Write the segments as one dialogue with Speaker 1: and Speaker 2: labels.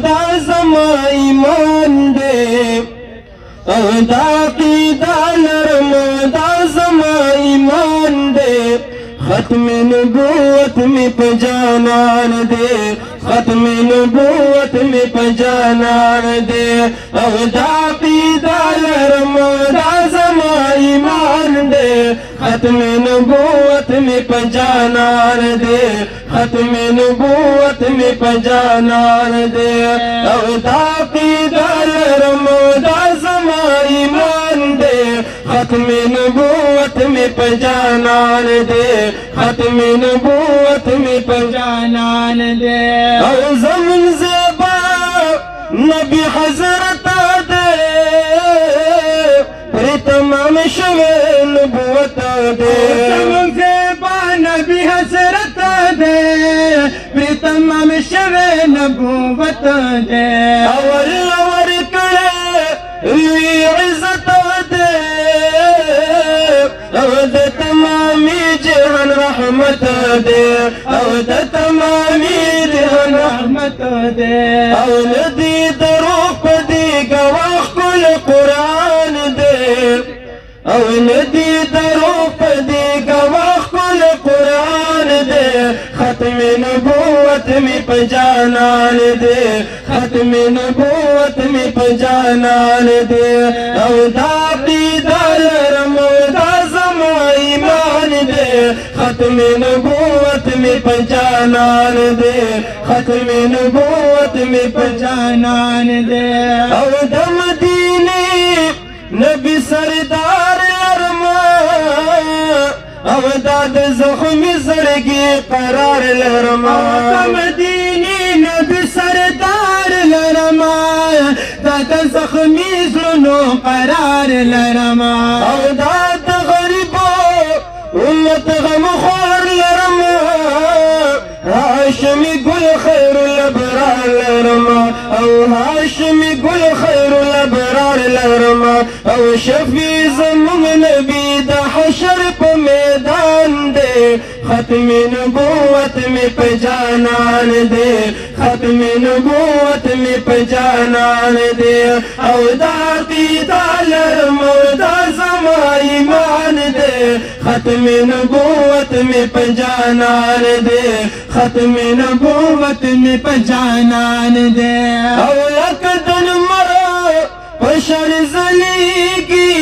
Speaker 1: دا زما ایمان دے او دا عقیدہ لرم دا زما ایمان دے ختم نبوت میں پجانان دے ختم نبوت میں پجانان دے او دا عقیدہ لرم دا زما ایمان دے ختم نبوت میں پجانان دے ختم نبوت میں پجانان دے او دا عقیدہ لرم دا زما ایمان دے ختم نبوت میں پجانان دے ختم نبوت میں پجانان دے او زمن زیبا نبی حضرت دے پر تمام شوے نبوت دے زمن زیبا نبی حضرت دے پر تمام شوے نبوت دے اور کڑے عزت دے او د تمامی جہان رحمت دے او د تمامی جہان رحمت دے او ندی دروپ دی گواہ کل قرآن دے او ندی دروپ دی گواہ کل قرآن دے ختم نبوت میں پجانان دے ختم نبوت میں پجانان دے او دا عقیدہ لرم دا زما ایمان دے ختم نبوت میں پجانان دے ختم نبوت میں پجانان دے او دا مدینے نبی سردار لرم او داد زخمی زرگی قرار لرما مدینی نبی سردار لرما داد زخمی زرنو قرار لرما او داد غریبو امت غم خور لرما هاشمی گل خیر الابرار لرما او هاشمی گل خیر الابرار لرما او شفیع زمان نبی دا حشر پا میدان دے ختم نبوت میں پجانان دے ختم نبوت میں پجانان دے او دا عقیدہ لرم دا زما ایمان دے ختم نبوت میں پجانان دے ختم نبوت میں پجانان دے او لکدن مرو پشر زلیگی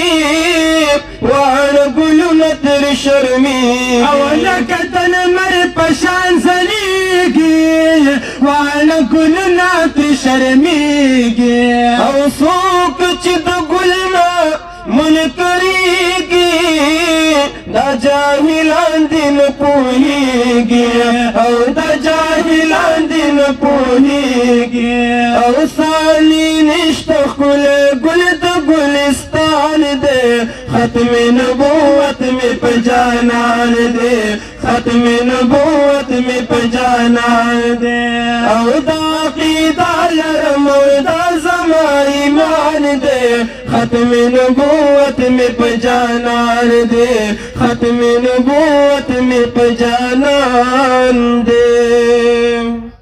Speaker 1: وعن گلو نتر شرمی او لکدن مر پشان زلیگی وعن گلو نتر شرمیگی او سوک چد گلنا من کریگی دا جاہلان دن پوہیگی او دا جاہلان دن پوہیگی او سالی نشتخ کل گل دا گلستان دے ختم نبوت میں پجانان دے ختم نبوت میں پجانان دے او دا عقیدہ لرم دا زما ایمان دے ختم نبوت میں پجانان دے ختم نبوت میں پجانان دے